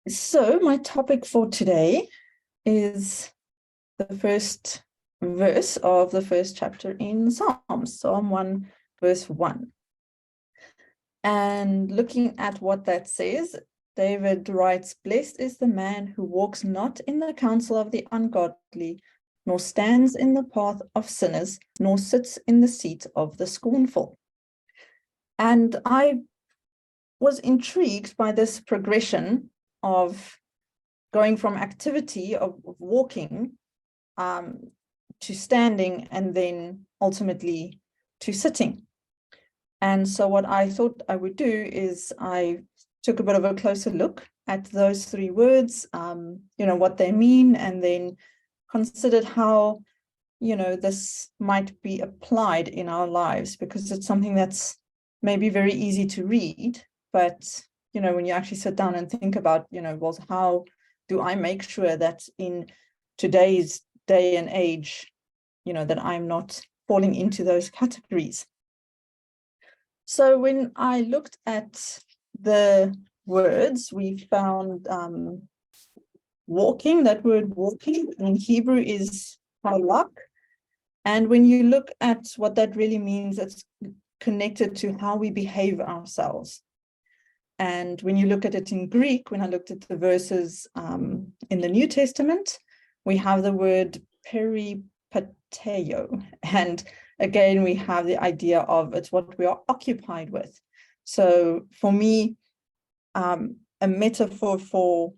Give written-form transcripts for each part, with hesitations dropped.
So my topic for today is the first verse of the first chapter in Psalms, Psalm 1, verse 1. And looking at what that says, David writes, "Blessed is the man who walks not in the counsel of the ungodly, nor stands in the path of sinners, nor sits in the seat of the scornful." And I was intrigued by this progression of going from activity of walking to standing and then ultimately to sitting. And so what I thought I would do is I took a bit of a closer look at those three words, what they mean, and then considered how, this might be applied in our lives, because it's something that's maybe very easy to read, but, when you actually sit down and think about, well, how do I make sure that in today's day and age, that I'm not falling into those categories. So when I looked at the words, we found walking. That word walking in Hebrew is halak. And when you look at what that really means, it's connected to how we behave ourselves. And when you look at it in Greek, when I looked at the verses in the New Testament, we have the word peripateo. And again, we have the idea of it's what we are occupied with. So for me, a metaphor for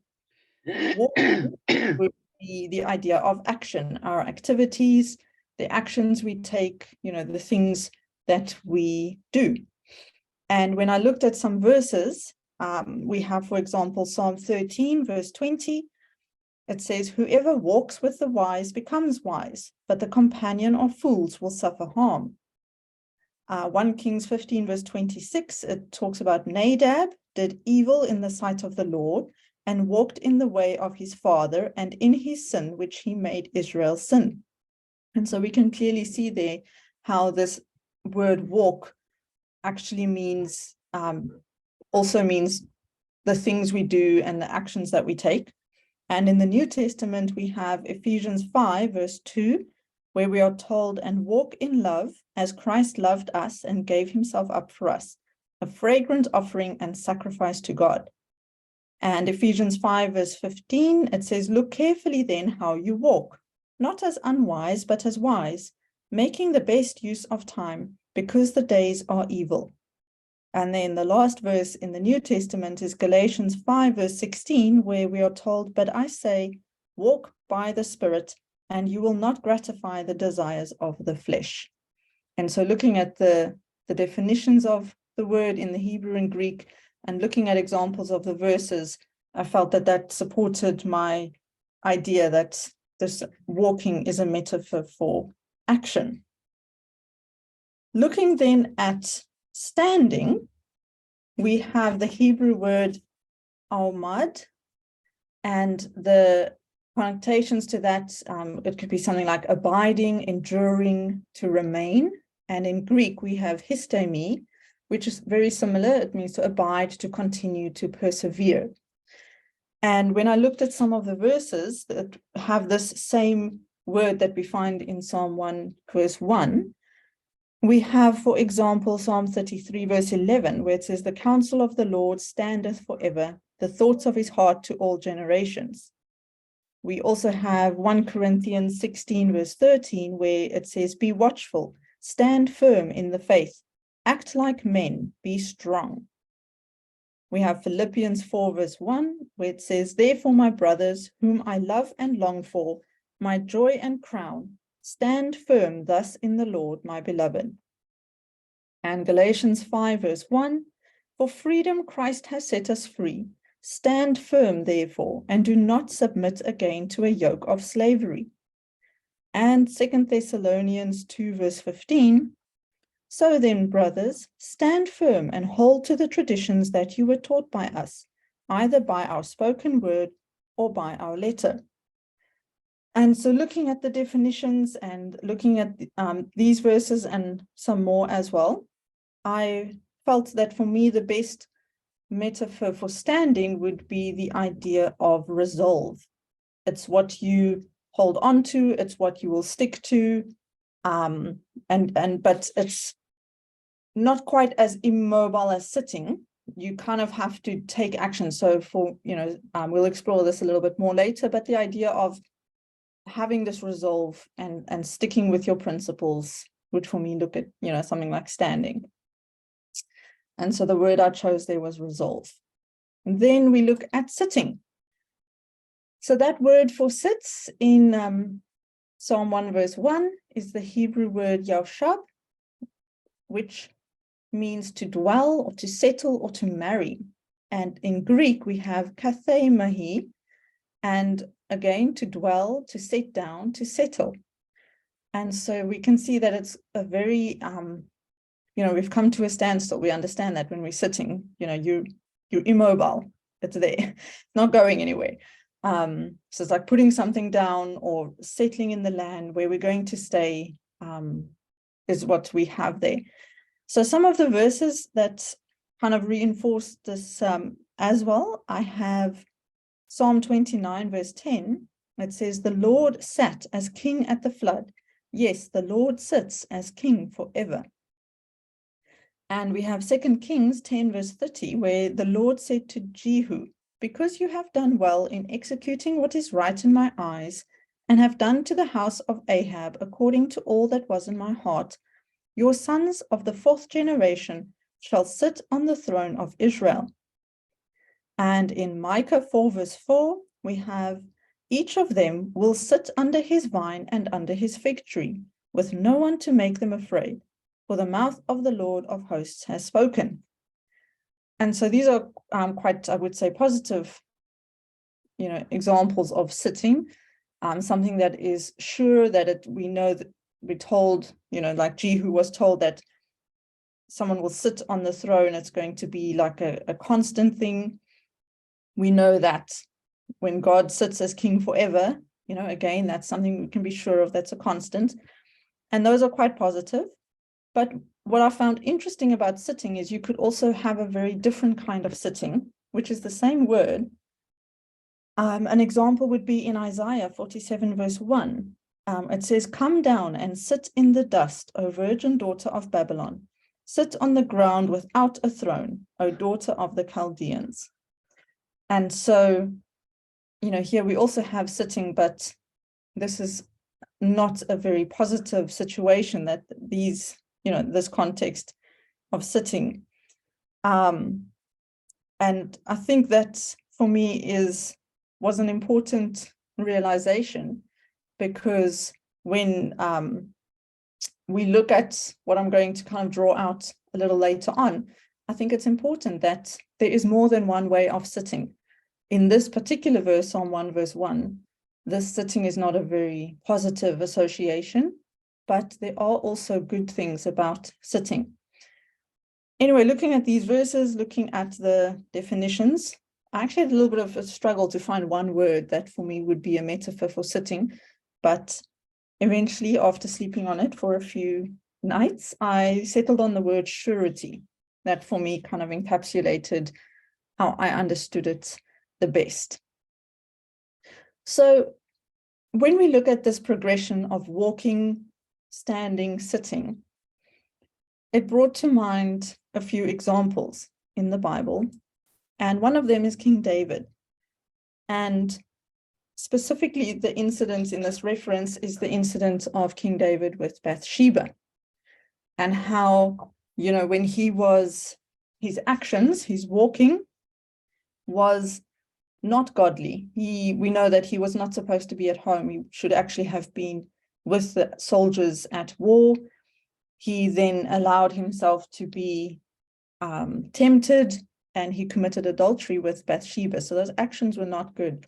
walking would be the idea of action, our activities, the actions we take, the things that we do. And when I looked at some verses, we have, for example, Psalm 13, verse 20. It says, "Whoever walks with the wise becomes wise, but the companion of fools will suffer harm." 1 Kings 15, verse 26, it talks about Nadab did evil in the sight of the Lord and walked in the way of his father and in his sin, which he made Israel sin. And so we can clearly see there how this word walk actually means, also means the things we do and the actions that we take. And in the New Testament, we have Ephesians 5, verse 2, where we are told, "And walk in love as Christ loved us and gave himself up for us, a fragrant offering and sacrifice to God." And Ephesians 5, verse 15, it says, "Look carefully then how you walk, not as unwise, but as wise, making the best use of time, because the days are evil." And then the last verse in the New Testament is Galatians 5, verse 16, where we are told, "But I say, walk by the Spirit, and you will not gratify the desires of the flesh." And so looking at the definitions of the word in the Hebrew and Greek, and looking at examples of the verses, I felt that supported my idea that this walking is a metaphor for action. Looking then at standing, we have the Hebrew word almad, and the connotations to that, it could be something like abiding, enduring, to remain. And in Greek, we have histemi, which is very similar. It means to abide, to continue, to persevere. And when I looked at some of the verses that have this same word that we find in Psalm 1, verse 1, we have, for example, Psalm 33, verse 11, where it says, "The counsel of the Lord standeth forever, the thoughts of his heart to all generations." We also have 1 Corinthians 16, verse 13, where it says, "Be watchful, stand firm in the faith, act like men, be strong." We have Philippians 4, verse 1, where it says, "Therefore, my brothers, whom I love and long for, my joy and crown, stand firm thus in the Lord, my beloved." And Galatians 5, verse 1, "For freedom Christ has set us free. Stand firm, therefore, and do not submit again to a yoke of slavery." And 2 Thessalonians 2, verse 15, "So then, brothers, stand firm and hold to the traditions that you were taught by us, either by our spoken word or by our letter." And so looking at the definitions and looking at these verses and some more as well, I felt that for me, the best metaphor for standing would be the idea of resolve. It's what you hold on to, it's what you will stick to, but it's not quite as immobile as sitting. You kind of have to take action. So we'll explore this a little bit more later, but the idea of having this resolve and sticking with your principles, which for me look at, something like standing. And so the word I chose there was resolve. And then we look at sitting. So that word for sits in Psalm 1 verse 1 is the Hebrew word yashab, which means to dwell or to settle or to marry. And in Greek, we have kathemahi, and again, to dwell, to sit down, to settle. And so we can see that it's a very, we've come to a standstill. We understand that when we're sitting, you're immobile. It's there, it's not going anywhere. So it's like putting something down or settling in the land where we're going to stay, is what we have there. So some of the verses that kind of reinforce this as well, I have Psalm 29 verse 10. It says, the Lord sat as king at the flood. Yes, the Lord sits as king forever. And we have 2 Kings 10 verse 30, where the Lord said to Jehu, because you have done well in executing what is right in my eyes, and have done to the house of Ahab according to all that was in my heart, your sons of the 4th generation shall sit on the throne of Israel. And in Micah 4 verse 4, we have, each of them will sit under his vine and under his fig tree, with no one to make them afraid, for the mouth of the Lord of hosts has spoken. And so these are quite, I would say, positive, examples of sitting, something that is sure that we know that we're told, like Jehu was told that someone will sit on the throne. It's going to be like a constant thing. We know that when God sits as king forever, again, that's something we can be sure of, that's a constant. And those are quite positive. But what I found interesting about sitting is you could also have a very different kind of sitting, which is the same word. An example would be in Isaiah 47 verse 1. It says, come down and sit in the dust, O virgin daughter of Babylon. Sit on the ground without a throne, O daughter of the Chaldeans. And so, here we also have sitting, but this is not a very positive situation, that this context of sitting. And I think that for me was an important realization, because when we look at what I'm going to kind of draw out a little later on, I think it's important that there is more than one way of sitting. In this particular verse, Psalm 1 verse 1, this sitting is not a very positive association, but there are also good things about sitting. Anyway, looking at these verses, looking at the definitions, I actually had a little bit of a struggle to find one word that for me would be a metaphor for sitting, but eventually, after sleeping on it for a few nights, I settled on the word surety. That for me kind of encapsulated how I understood it the best. So when we look at this progression of walking, standing, sitting, it brought to mind a few examples in the Bible, and one of them is King David. And specifically, the incident in this reference is the incident of King David with Bathsheba, and how, when his actions, his walking was not godly. We know that he was not supposed to be at home. He should actually have been with the soldiers at war. He then allowed himself to be tempted, and he committed adultery with Bathsheba. So those actions were not good.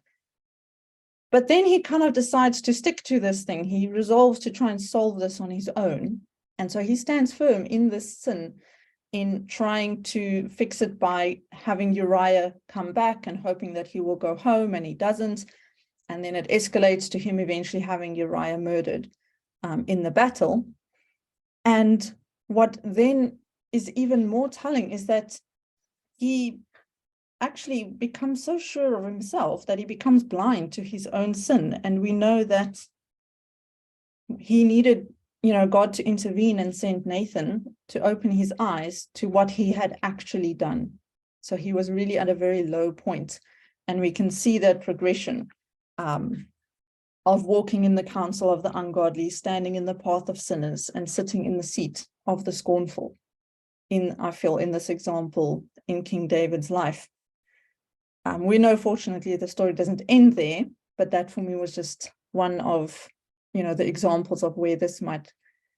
But then he kind of decides to stick to this thing. He resolves to try and solve this on his own. And so he stands firm in this sin, in trying to fix it by having Uriah come back and hoping that he will go home, and he doesn't. And then it escalates to him eventually having Uriah murdered in the battle. And what then is even more telling is that he actually becomes so sure of himself that he becomes blind to his own sin. And we know that he needed, God to intervene and send Nathan to open his eyes to what he had actually done. So he was really at a very low point. And we can see that progression of walking in the counsel of the ungodly, standing in the path of sinners, and sitting in the seat of the scornful. I feel in this example in King David's life. We know, fortunately, the story doesn't end there, but that for me was just one of, the examples of where this might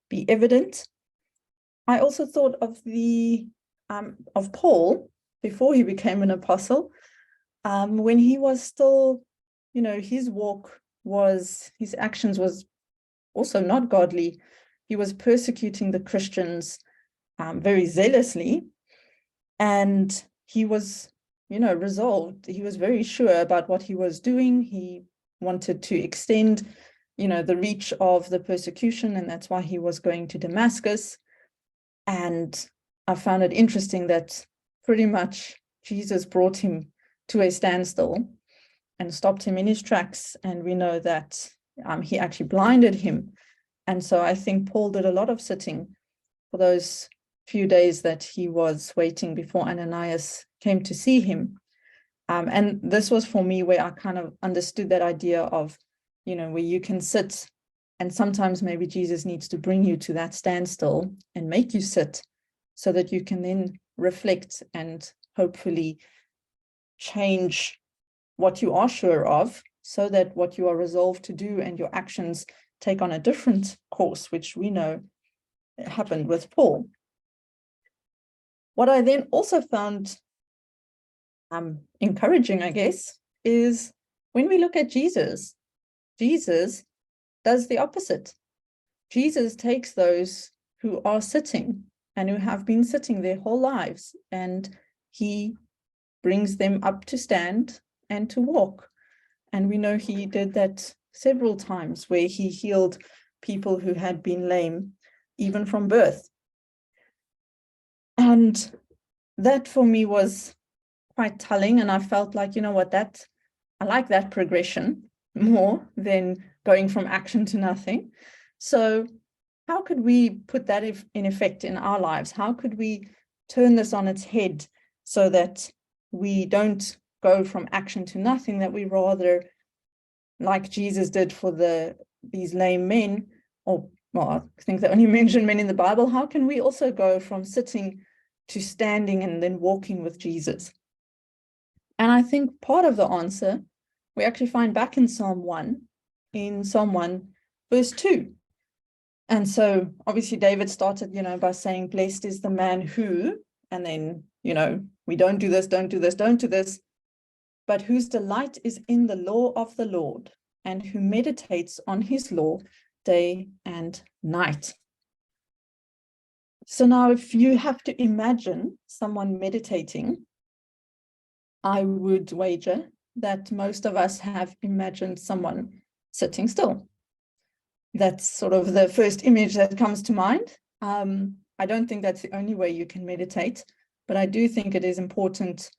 be evident. I also thought of Paul before he became an apostle, when he was still, his actions was also not godly. He was persecuting the Christians very zealously, and he was, resolved. He was very sure about what he was doing. He wanted to extend, the reach of the persecution, and that's why he was going to Damascus. And I found it interesting that pretty much Jesus brought him to a standstill and stopped him in his tracks. And we know that he actually blinded him. And so I think Paul did a lot of sitting for those few days that he was waiting before Ananias came to see him. And this was for me where I kind of understood that idea of, where you can sit, and sometimes maybe Jesus needs to bring you to that standstill and make you sit so that you can then reflect and hopefully change what you are sure of, so that what you are resolved to do and your actions take on a different course, which we know happened with Paul. What I then also found encouraging, I guess, is when we look at Jesus does the opposite. Jesus takes those who are sitting and who have been sitting their whole lives, and he brings them up to stand and to walk. And we know he did that several times, where he healed people who had been lame, even from birth. And that for me was quite telling. And I felt like, I like that progression more than going from action to nothing. So how could we put that in effect in our lives? How could we turn this on its head so that we don't go from action to nothing, that we rather, like Jesus did for these lame men, I think they only mention men in the Bible, how can we also go from sitting to standing and then walking with Jesus? And I think part of the answer we actually find back in Psalm 1, verse 2. And so obviously David started, by saying, blessed is the man who, and then, we don't do this, don't do this, don't do this, but whose delight is in the law of the Lord, and who meditates on his law day and night. So now if you have to imagine someone meditating, I would wager that most of us have imagined someone sitting still. That's sort of the first image that comes to mind. I don't think that's the only way you can meditate, but I do think it is important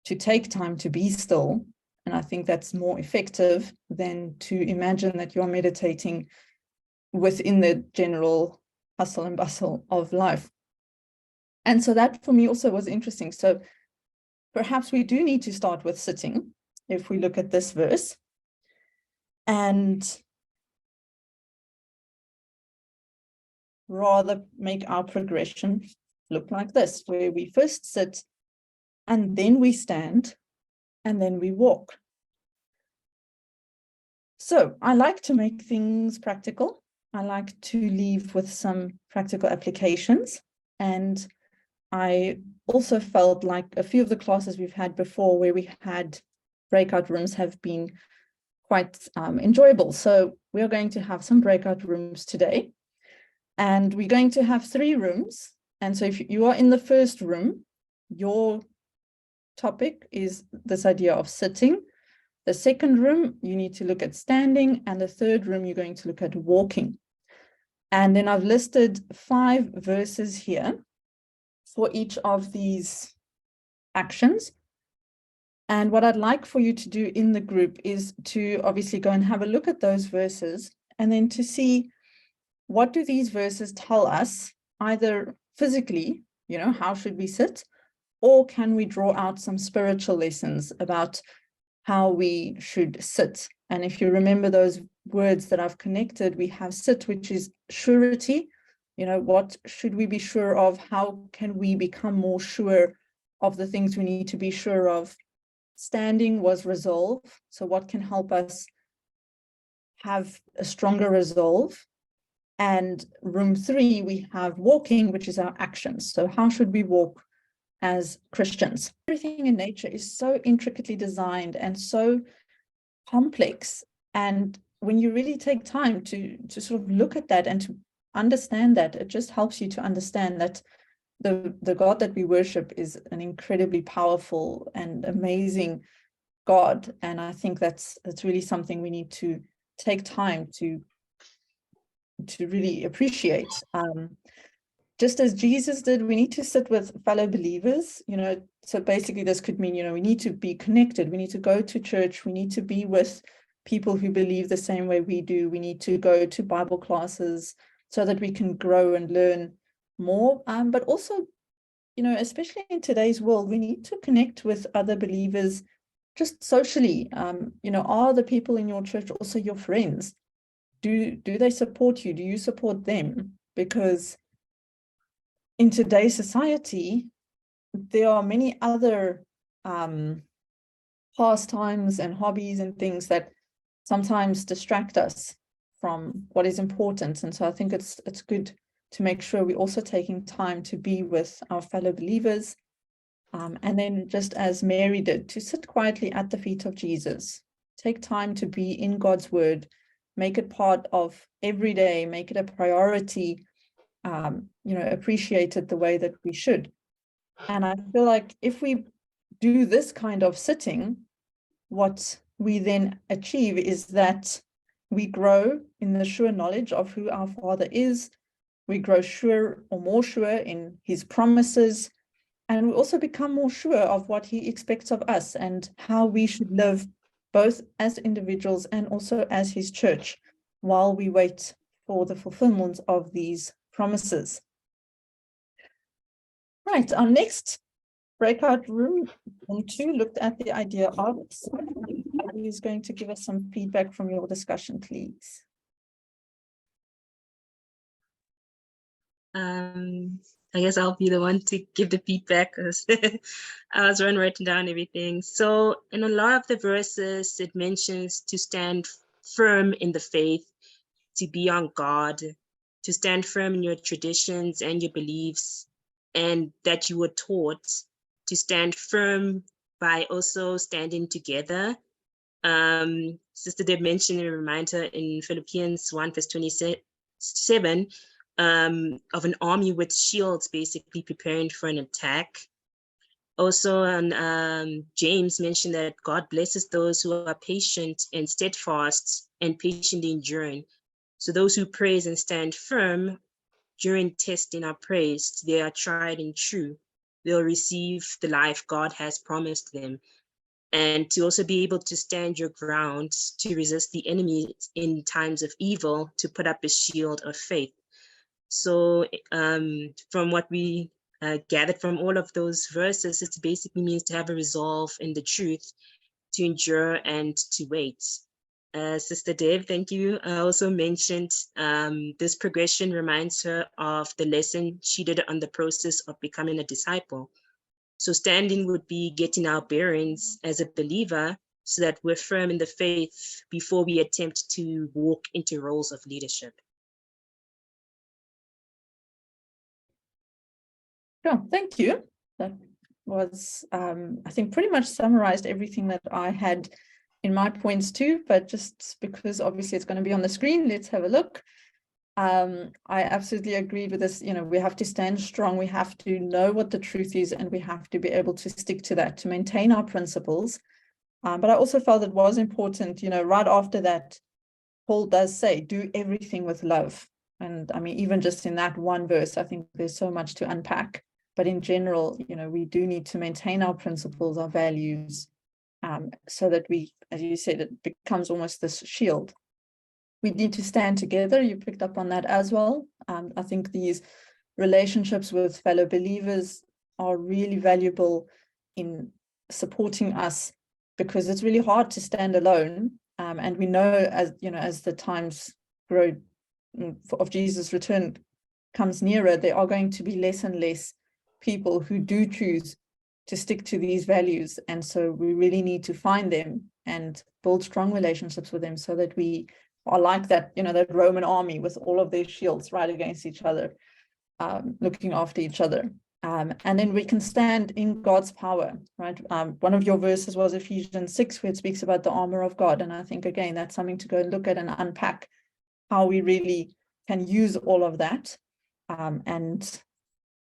to take time to be still. And I think that's more effective than to imagine that you're meditating within the general hustle and bustle of life. And so that for me also was interesting. So perhaps we do need to start with sitting if we look at this verse, and rather make our progression look like this, where we first sit and then we stand and then we walk. So I like to make things practical. I like to leave with some practical applications. And I also felt like a few of the classes we've had before where we had breakout rooms have been quite enjoyable. So we are going to have some breakout rooms today. And we're going to have 3 rooms. And so if you are in the first room, your topic is this idea of sitting. The second room, you need to look at standing. And the third room, you're going to look at walking. And then I've listed 5 verses here for each of these actions. And what I'd like for you to do in the group is to obviously go and have a look at those verses, and then to see, what do these verses tell us, either physically, how should we sit, or can we draw out some spiritual lessons about how we should sit? And if you remember those words that I've connected, we have sit, which is surety. What should we be sure of? How can we become more sure of the things we need to be sure of? Standing was resolve. So what can help us have a stronger resolve? And room 3, we have walking, which is our actions. So how should we walk as Christians? Everything in nature is so intricately designed and so complex. And when you really take time to sort of look at that and to understand that, it just helps you to understand that the God that we worship is an incredibly powerful and amazing God. And I think that's really something we need to take time to really appreciate. Just as Jesus did, we need to sit with fellow believers, so basically this could mean, we need to be connected. We need to go to church. We need to be with people who believe the same way we do. We need to go to Bible classes so that we can grow and learn more. But also, especially in today's world, we need to connect with other believers just socially. Are the people in your church also your friends? Do they support you? Do you support them? Because in today's society, there are many other pastimes and hobbies and things that sometimes distract us from what is important. And so I think it's good to make sure we're also taking time to be with our fellow believers. And then, just as Mary did, to sit quietly at the feet of Jesus. Take time to be in God's word. Make it part of every day. Make it a priority. Appreciate it the way that we should. And I feel like if we do this kind of sitting, what we then achieve is that we grow in the sure knowledge of who our Father is. We grow sure or more sure in his promises. And we also become more sure of what he expects of us and how we should live, both as individuals and also as his church, while we wait for the fulfillment of these promises. Right, our next breakout room 2 looked at the idea of, who's going to give us some feedback from your discussion, please? I guess I'll be the one to give the feedback, because I was writing down everything. So in a lot of the verses, it mentions to stand firm in the faith, to be on guard, to stand firm in your traditions and your beliefs, and that you were taught to stand firm by also standing together. Sister Deb mentioned a reminder in Philippians 1 verse 27 of an army with shields basically preparing for an attack. Also, James mentioned that God blesses those who are patient and steadfast and patiently enduring. So those who praise and stand firm during testing are praised. They are tried and true. They'll receive the life God has promised them. And to also be able to stand your ground, to resist the enemy in times of evil, to put up a shield of faith. So from what we gathered from all of those verses, it basically means to have a resolve in the truth, to endure and to wait. Sister Deb, thank you. I also mentioned this progression reminds her of the lesson she did on the process of becoming a disciple. So standing would be getting our bearings as a believer so that we're firm in the faith before we attempt to walk into roles of leadership. Sure, thank you. That was, I think, pretty much summarized everything that I had in my points too, but just because obviously it's going to be on the screen, let's have a look. I absolutely agree with this. We have to stand strong. We have to know what the truth is, and we have to be able to stick to that, to maintain our principles. But I also felt it was important, right after that, Paul does say, do everything with love. And I mean, even just in that one verse, I think there's so much to unpack. But in general, we do need to maintain our principles, our values, so that we, as you said, it becomes almost this shield. We need to stand together. You picked up on that as well. I think these relationships with fellow believers are really valuable in supporting us, because it's really hard to stand alone. And we know, as you know, as the times grow of Jesus' return comes nearer, there are going to be less and less people who do choose to stick to these values. And so we really need to find them and build strong relationships with them, so that we are like that, you know, that Roman army with all of their shields right against each other, looking after each other. And then we can stand in God's power, right? One of your verses was Ephesians 6, where it speaks about the armor of God. And I think, again, that's something to go and look at and unpack, how we really can use all of that. And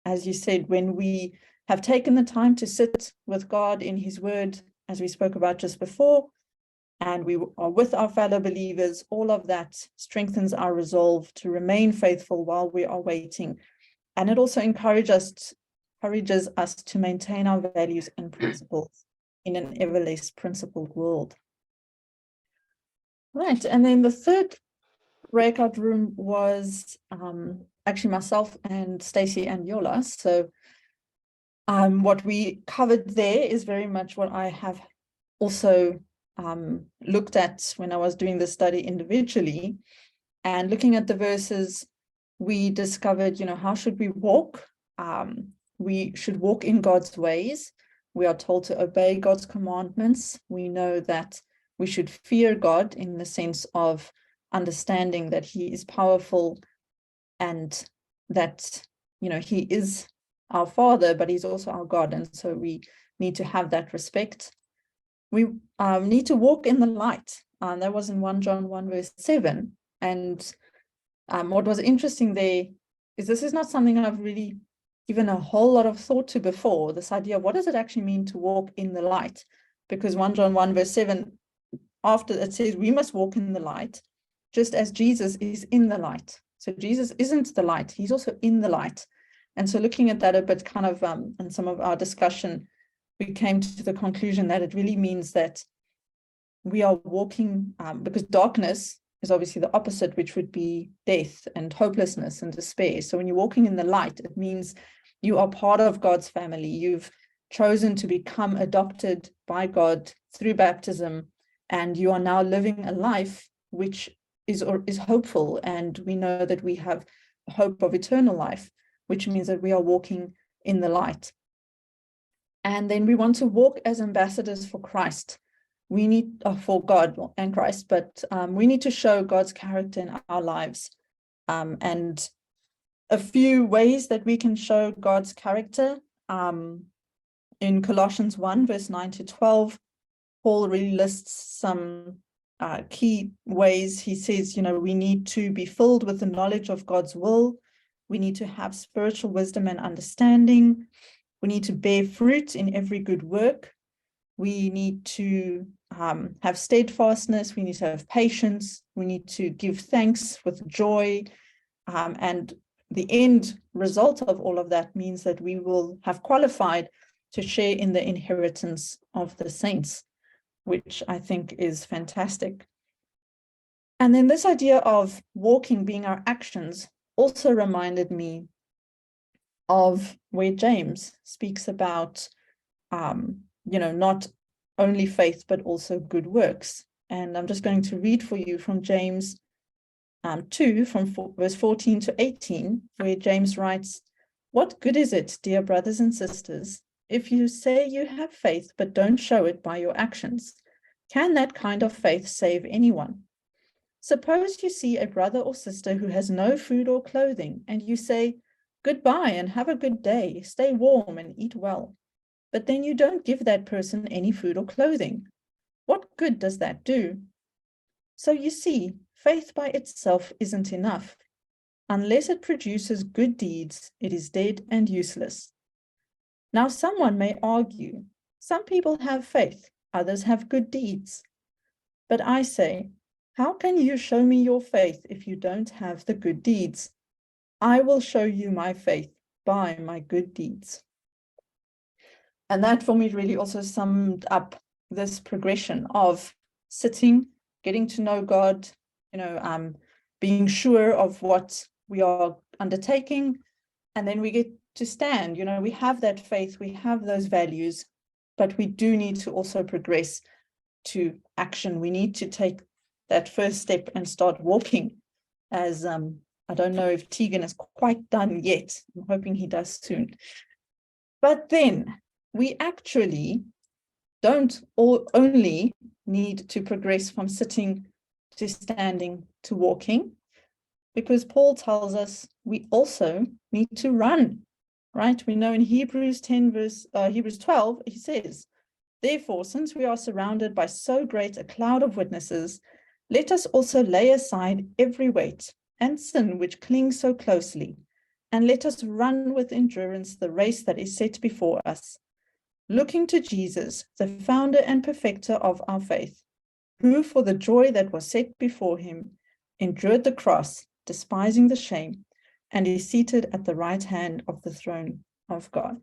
as you said, when we have taken the time to sit with God in his word, as we spoke about just before, and we are with our fellow believers, all of that strengthens our resolve to remain faithful while we are waiting. And it also encourages us to maintain our values and principles in an ever less principled world. Right, and then the third breakout room was actually myself and Stacey and Yola. So what we covered there is very much what I have also looked at when I was doing the study individually. And looking at the verses, we discovered, you know, how should we walk? We should walk in God's ways. We are told to obey God's commandments. We know that we should fear God in the sense of understanding that he is powerful, and that, you know, he is our Father, but he's also our God. And so we need to have that respect. We need to walk in the light. That was in 1 John 1 verse 7. And what was interesting there is this is not something I've really given a whole lot of thought to before, this idea of what does it actually mean to walk in the light? Because 1 John 1 verse 7, after it says we must walk in the light, just as Jesus is in the light. So Jesus isn't the light, he's also in the light. And so looking at that a bit kind of in some of our discussion, we came to the conclusion that it really means that we are walking, because darkness is obviously the opposite, which would be death and hopelessness and despair. So when you're walking in the light, it means you are part of God's family. You've chosen to become adopted by God through baptism, and you are now living a life which is hopeful. And we know that we have hope of eternal life, which means that we are walking in the light. And then we want to walk as ambassadors for Christ. We need, for God and Christ, but we need to show God's character in our lives. And a few ways that we can show God's character, in Colossians 1 verse 9 to 12, Paul really lists some key ways. He says, you know, we need to be filled with the knowledge of God's will. We need to have spiritual wisdom and understanding. We need to bear fruit in every good work. We need to have steadfastness. We need to have patience. We need to give thanks with joy. And the end result of all of that means that we will have qualified to share in the inheritance of the saints, which I think is fantastic. And then this idea of walking being our actions also reminded me of where James speaks about, you know, not only faith, but also good works. And I'm just going to read for you from James 2, from verse 14 to 18, where James writes, "What good is it, dear brothers and sisters, if you say you have faith, but don't show it by your actions? Can that kind of faith save anyone? Suppose you see a brother or sister who has no food or clothing, and you say, 'Goodbye and have a good day, stay warm and eat well.' But then you don't give that person any food or clothing. What good does that do? So you see, faith by itself isn't enough. Unless it produces good deeds, it is dead and useless. Now someone may argue, some people have faith, others have good deeds. But I say, how can you show me your faith if you don't have the good deeds? I will show you my faith by my good deeds." And that for me really also summed up this progression of sitting, getting to know God, being sure of what we are undertaking, and then we get to stand. We have that faith, we have those values, but we do need to also progress to action. We need to take that first step and start walking, as I don't know if Tegan is quite done yet. I'm hoping he does soon. But then we actually don't only need to progress from sitting to standing to walking, because Paul tells us we also need to run, right? We know in Hebrews 12, he says, therefore, since we are surrounded by so great a cloud of witnesses, let us also lay aside every weight and sin which clings so closely, and let us run with endurance the race that is set before us, looking to Jesus, the founder and perfecter of our faith, who for the joy that was set before him endured the cross, despising the shame, and is seated at the right hand of the throne of God.